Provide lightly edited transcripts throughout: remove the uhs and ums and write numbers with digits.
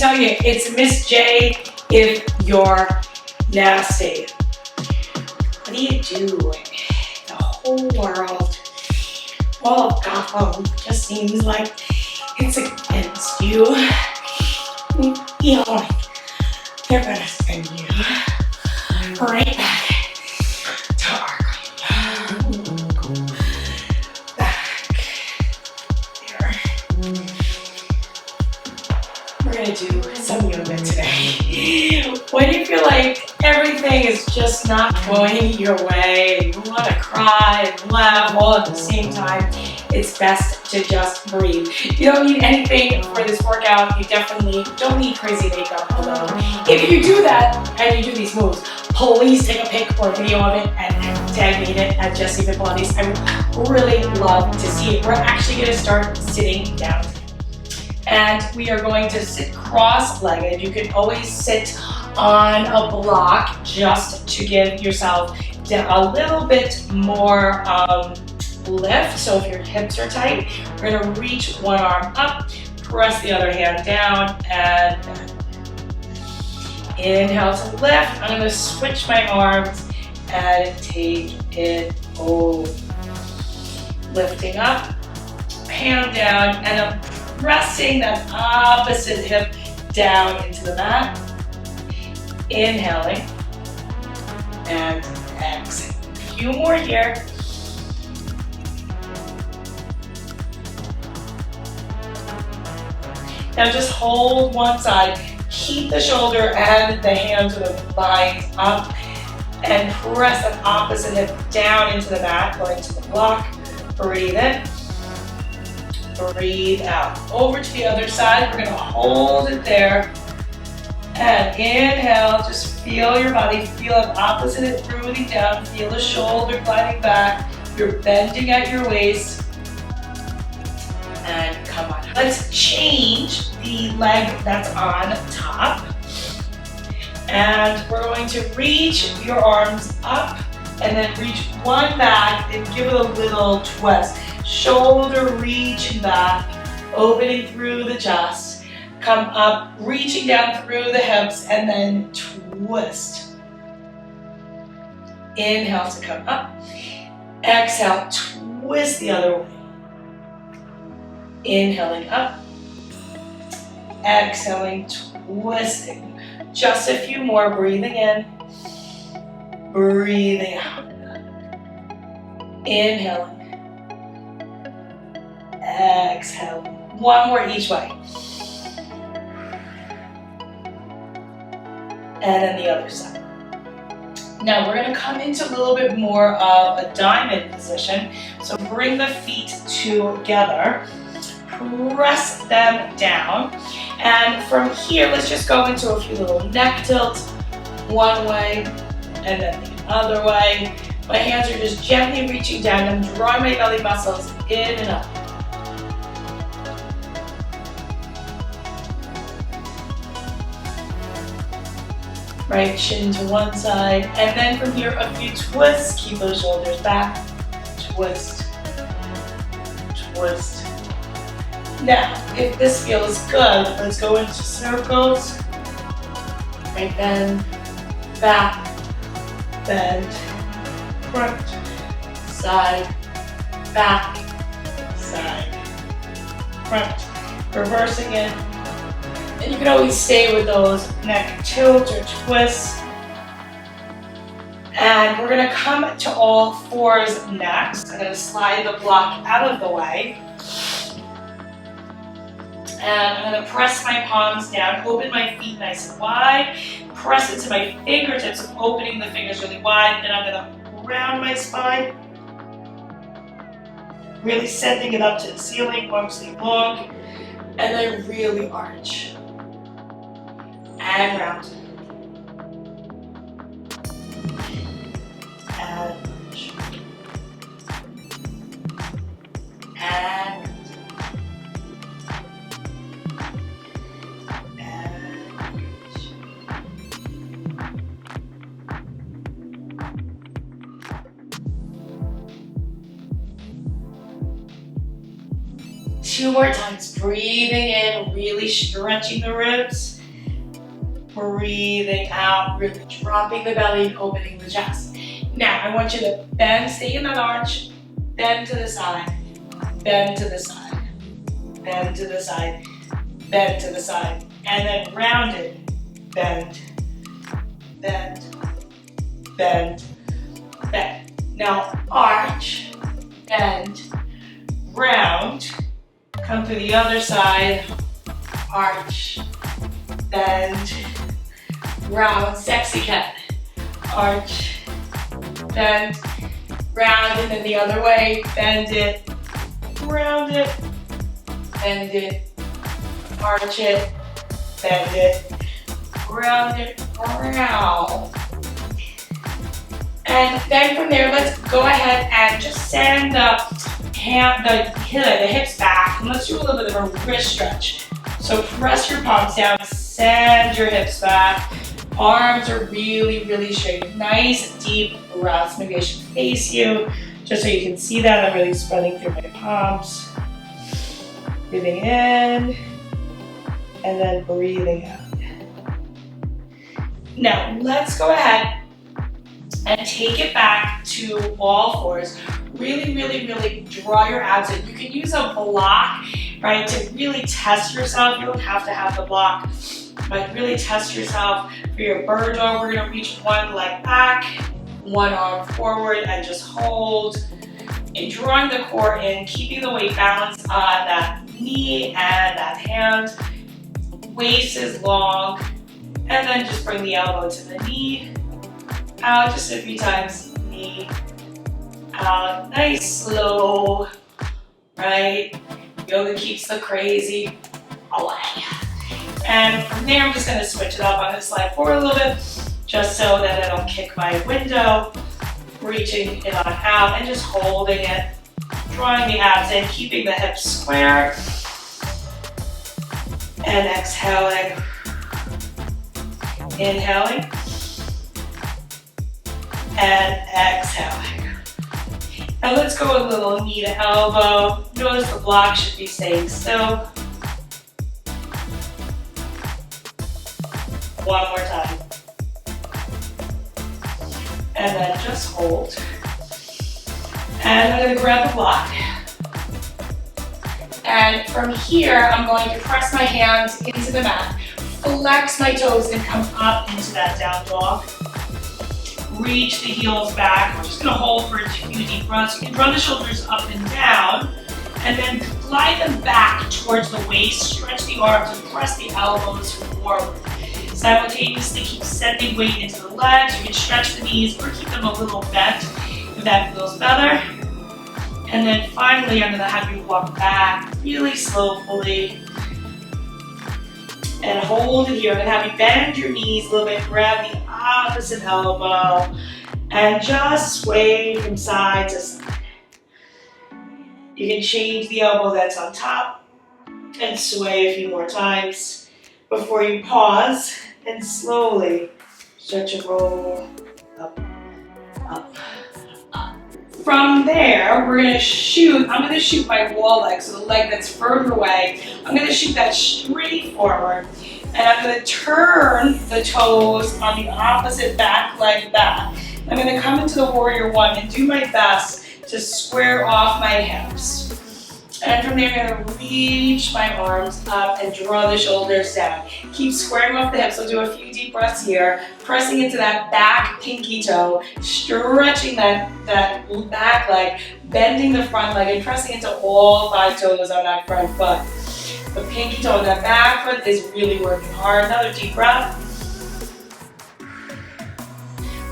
tell you, it's Miss J if you're nasty. What are you doing? The whole world, all of Gotham just seems like it's against you. You feel like they're gonna send you right back to Arkham. Back there. We're gonna do some yoga today. When you feel like everything is just not going your way, you want to cry and laugh all at the same time, it's best to just breathe. You don't need anything for this workout. You definitely don't need crazy makeup, although if you do that and you do these moves, please take a pic or a video of it and tag me in it at Jessi Fit Pilates. I would really love to see it. We're actually going to start sitting down. And we are going to sit cross-legged. You can always sit on a block just to give yourself a little bit more lift. So if your hips are tight, we're going to reach one arm up, press the other hand down, and inhale to lift. I'm going to switch my arms and take it over. Lifting up, hand down, and I'm pressing that opposite hip down into the mat. Inhaling and exhaling. A few more here. Now just hold one side. Keep the shoulder and the hands with the bind up and press that opposite hip down into the mat, going to the block. Breathe in. Breathe out. Over to the other side. We're going to hold it there. And inhale. Just feel your body. Feel the opposite hip rooting down. Feel the shoulder gliding back. You're bending at your waist. And come on. Let's change the leg that's on top. And we're going to reach your arms up and then reach one back and give it a little twist. Shoulder reaching back, opening through the chest. Come up, reaching down through the hips, and then twist. Inhale to come up. Exhale, twist the other way. Inhaling up. Exhaling, twisting. Just a few more, breathing in. Breathing out. Inhaling. Exhale. One more each way. And then the other side. Now we're going to come into a little bit more of a diamond position. So bring the feet together. Press them down. And from here, let's just go into a few little neck tilts. One way and then the other way. My hands are just gently reaching down. I'm drawing my belly muscles in and up. Right shin to one side, and then from here a few twists. Keep those shoulders back. Twist, twist. Now, if this feels good, let's go into circles. Right, bend, back, bend, front, side, back, side, front. Reversing it. And you can always stay with those neck tilts or twists. And we're going to come to all fours next. I'm going to slide the block out of the way. And I'm going to press my palms down, open my feet nice and wide, press into my fingertips, opening the fingers really wide. And I'm going to round my spine, really sending it up to the ceiling, arms stay long, and then really arch. And round. And arch. And round. And arch. 2 more times. Breathing in, really stretching the ribs. Breathing out, really dropping the belly and opening the chest. Now, I want you to bend, stay in that arch, bend to the side, bend to the side, bend to the side, bend to the side, and then round it. Bend, bend, bend, bend. Now, arch, bend, round, come to the other side, arch, bend, round, sexy cat, arch, bend, round, and then the other way, bend it, round it, bend it, arch it, bend it, round it, round. And then from there, let's go ahead and just send the hips back, and let's do a little bit of a wrist stretch. So press your palms down, send your hips back. Arms are really, really straight. Nice deep breaths. Maybe I should face you, just so you can see that. I'm really spreading through my palms. Breathing in, and then breathing out. Now, let's go ahead and take it back to all fours. Really, really, really draw your abs in. You can use a block, right, to really test yourself. You don't have to have the block, but really test yourself. For your bird dog, we're gonna reach one leg back, one arm forward, and just hold. And drawing the core in, keeping the weight balance on that knee and that hand. Waist is long, and then just bring the elbow to the knee. Out just a few times, knee, out, nice, slow, right? Yoga keeps the crazy away. And from there, I'm just gonna switch it up. I'm gonna slide forward a little bit, just so that I don't kick my window. Reaching it on out and just holding it, drawing the abs in, keeping the hips square, and exhaling, inhaling, and exhaling. Now let's go a little knee to elbow. Notice the block should be staying still. One more time. And then just hold. And I'm going to grab the block. And from here, I'm going to press my hands into the mat, flex my toes, and come up into that down dog. Reach the heels back. We're just going to hold for a few deep breaths. You can draw the shoulders up and down, and then glide them back towards the waist. Stretch the arms and press the elbows forward. Simultaneously keep sending weight into the legs. You can stretch the knees or keep them a little bent if that feels better. And then finally, I'm going to have you walk back really slowly and hold it here. I'm going to have you bend your knees a little bit, grab the opposite elbow, and just sway from side to side. You can change the elbow that's on top and sway a few more times before you pause and slowly stretch and roll up, up, up. From there, we're going to shoot. I'm going to shoot my wall leg, so the leg that's further away. I'm going to shoot that straight forward, and I'm going to turn the toes on the opposite back leg back. I'm going to come into the warrior one and do my best to square off my hips. And from there, I'm going to reach my arms up and draw the shoulders down. Keep squaring off the hips. We'll do a few deep breaths here. Pressing into that back pinky toe, stretching that back leg, bending the front leg, and pressing into all 5 toes on that front foot. The pinky toe on that back foot is really working hard. Another deep breath.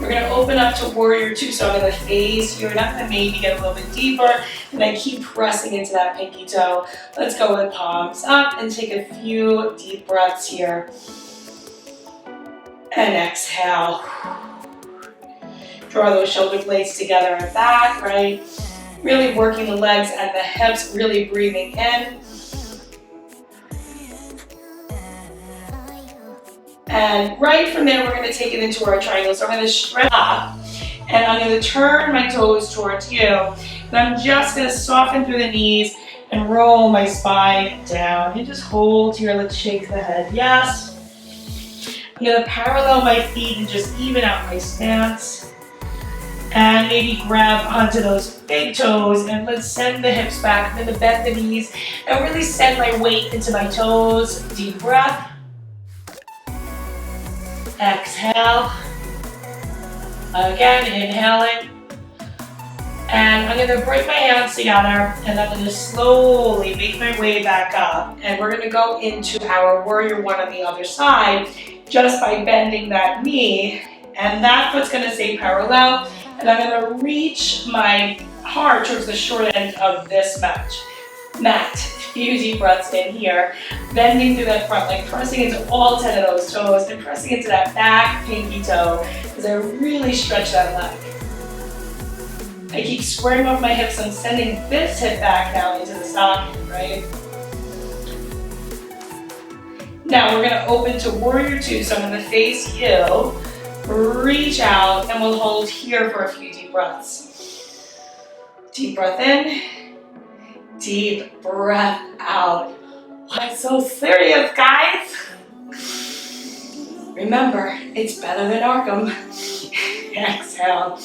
We're going to open up to warrior two, so I'm going to face you, and I'm going to maybe get a little bit deeper, and then keep pressing into that pinky toe. Let's go with palms up and take a few deep breaths here. And exhale. Draw those shoulder blades together and back, right? Really working the legs and the hips, really breathing in. And right from there, we're going to take it into our triangle. So I'm going to stretch up, and I'm going to turn my toes towards you. And I'm just going to soften through the knees and roll my spine down and just hold here. Let's shake the head. Yes. I'm gonna parallel my feet and just even out my stance. And maybe grab onto those big toes and let's send the hips back. I'm gonna bend the knees and really send my weight into my toes. Deep breath. Exhale. Again, inhaling. And I'm gonna bring my hands together and I'm gonna slowly make my way back up. And we're gonna go into our warrior one on the other side just by bending that knee. And that foot's gonna stay parallel. And I'm gonna reach my heart towards the short end of this mat. A few deep breaths in here, bending through that front leg, pressing into all 10 of those toes, and pressing into that back pinky toe as I really stretch that leg. I keep squaring off my hips. I'm sending this hip back now into the socket, right? Now we're gonna open to warrior two, so I'm gonna face you, reach out, and we'll hold here for a few deep breaths. Deep breath in, deep breath out. What's so serious, guys? Remember, it's better than Arkham. Exhale.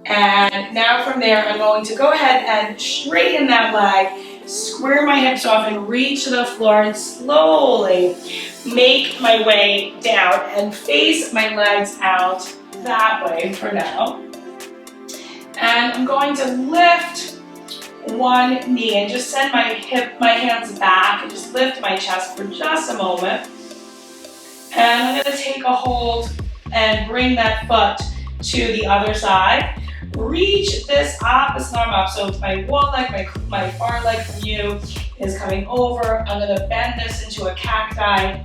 And now from there, I'm going to go ahead and straighten that leg, square my hips off and reach to the floor and slowly make my way down and face my legs out that way for now. And I'm going to lift one knee and just send my hands back and just lift my chest for just a moment. And I'm going to take a hold and bring that foot to the other side. Reach this opposite arm up. So my wall leg, my far leg from you is coming over. I'm going to bend this into a cacti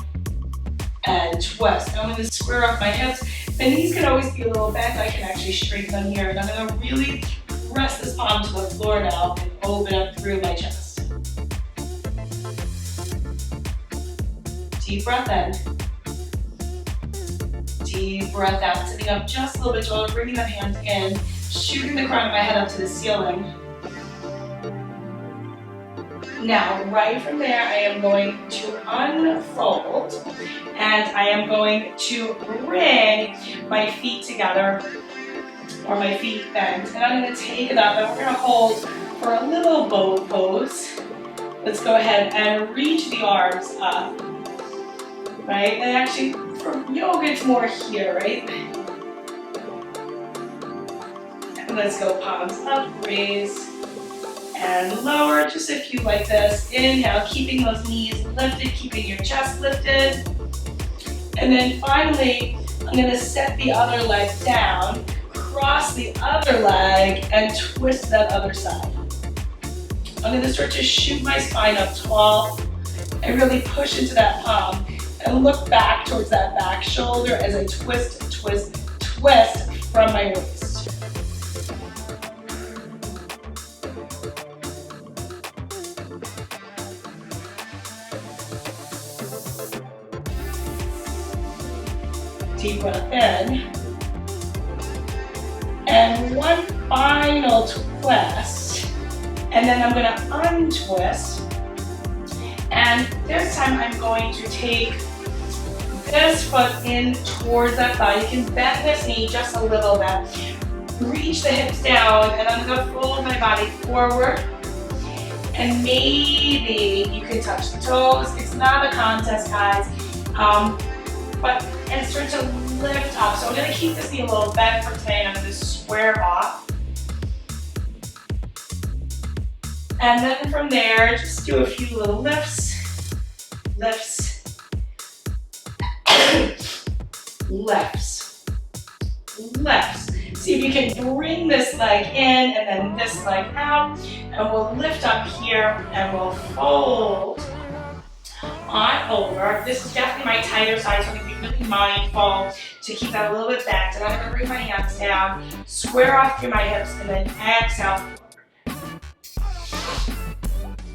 and twist. I'm going to square up my hips. My knees can always be a little bent. I can actually straighten them here. And I'm going to really press this palm to the floor now and open up through my chest. Deep breath in. Deep breath out. Sitting up just a little bit taller, bringing the hands in, shooting the crown of my head up to the ceiling. Now, right from there, I am going to unfold and I am going to bring my feet together or my feet bent, and I'm going to take it up and we're going to hold for a little bow pose. Let's go ahead and reach the arms up, right? And actually, for yoga, it's more here, right? And let's go palms up, raise, and lower, just a few like this. Inhale, keeping those knees lifted, keeping your chest lifted. And then finally, I'm going to set the other leg down, cross the other leg, and twist that other side. I'm going to start to shoot my spine up tall and really push into that palm and look back towards that back shoulder as I twist, twist, twist from my waist. Deep breath in. And one final twist. And then I'm going to untwist. And this time I'm going to take this foot in towards that thigh. You can bend this knee just a little bit. Reach the hips down, and I'm going to fold my body forward. And maybe you can touch the toes. It's not a contest, guys. And start to lift up. So I'm going to keep this knee a little bent for today, and I'm going to square off. And then from there, just do a few little lifts, lifts, lifts, lifts. See if you can bring this leg in and then this leg out, and we'll lift up here and we'll fold on over. This is definitely my tighter side, so I'm going to be really mindful to keep that a little bit bent. And I'm going to bring my hands down, square off through my hips, and then exhale.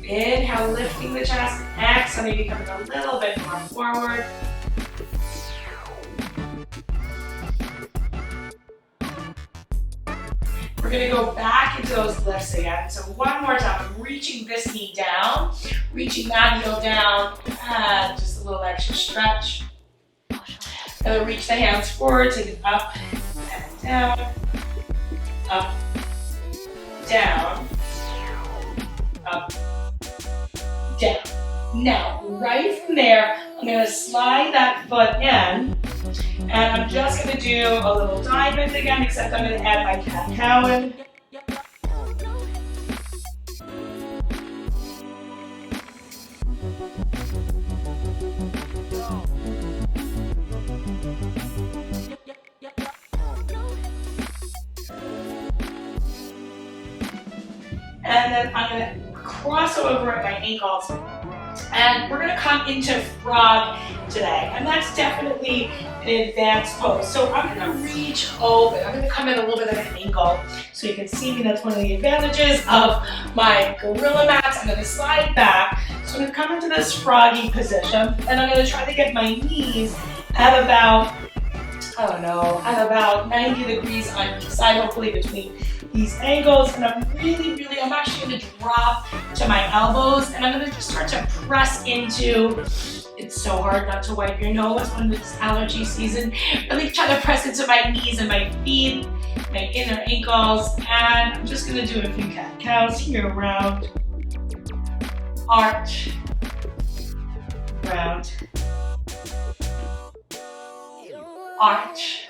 Inhale, lifting the chest. Exhale, maybe coming a little bit more forward. For we're gonna go back into those lifts again. So one more time, I'm reaching this knee down, reaching that heel down, and just a little extra stretch. Gonna reach the hands forward, take it up and down, up, down, up, down. Now, right from there, I'm gonna slide that foot in, and I'm just gonna do a little diamond again, except I'm gonna add my cat-cow in. And then I'm gonna cross over at my ankles. And we're gonna come into frog today. And that's definitely an advanced pose. So I'm gonna reach open. I'm gonna come in a little bit of an angle so you can see me. That's one of the advantages of my gorilla mats. I'm gonna slide back. So I'm gonna come into this froggy position, and I'm gonna try to get my knees at about, I don't know, at about 90 degrees on each side, hopefully between these angles. And I'm actually gonna drop to my elbows, and I'm gonna just start to press into, it's so hard not to wipe your nose when it's allergy season, really try to press into my knees and my feet, my inner ankles, and I'm just gonna do a few cat-cows here, round, arch, round, arch,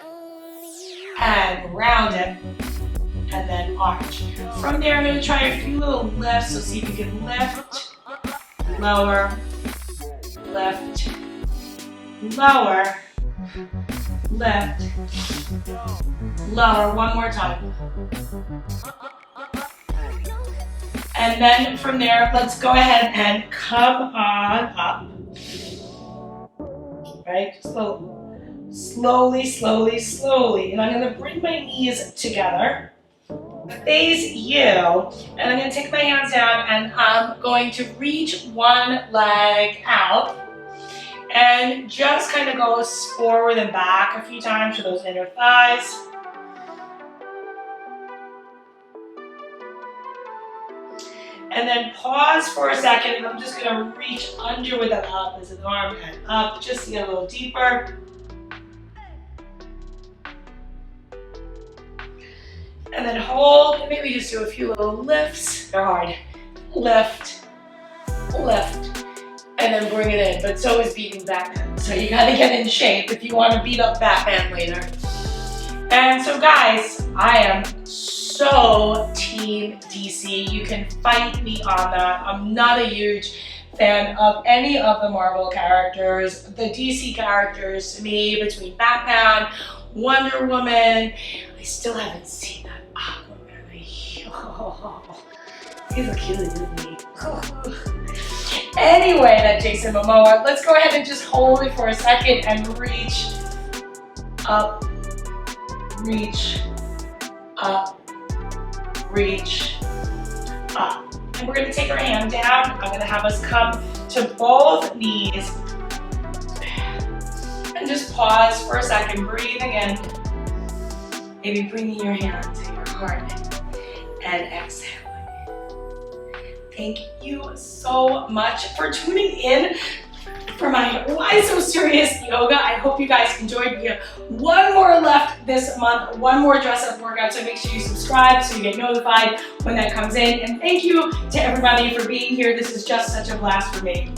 and round it, and then arch. From there, I'm going to try a few little lifts, so see if you can lift, lower, lift, lower, lift, lower. One more time. And then from there, let's go ahead and come on up. Right? Slowly, slowly, slowly. And I'm going to bring my knees together, face you, and I'm going to take my hands down, and I'm going to reach one leg out and just kind of go forward and back a few times for those inner thighs. And then pause for a second, and I'm just going to reach under with that up as an arm and up just to get a little deeper. And then hold, and maybe just do a few little lifts. They're hard. Lift, lift, and then bring it in. But so is beating Batman. So you gotta get in shape if you wanna beat up Batman later. And so guys, I am so Team DC. You can fight me on that. I'm not a huge fan of any of the Marvel characters. The DC characters, to me, between Batman, Wonder Woman, I still haven't seen that Aquaman. He's a cutie, isn't he? Anyway, that Jason Momoa, let's go ahead and just hold it for a second and reach up, reach up, reach up. And we're gonna take our hand down. I'm gonna have us come to both knees and just pause for a second, breathing in, maybe bringing your hand to your heart and exhaling. Thank you so much for tuning in for my Why So Serious Yoga. I hope you guys enjoyed. We have one more left this month, one more dress-up workout, so make sure you subscribe so you get notified when that comes in. And thank you to everybody for being here. This is just such a blast for me.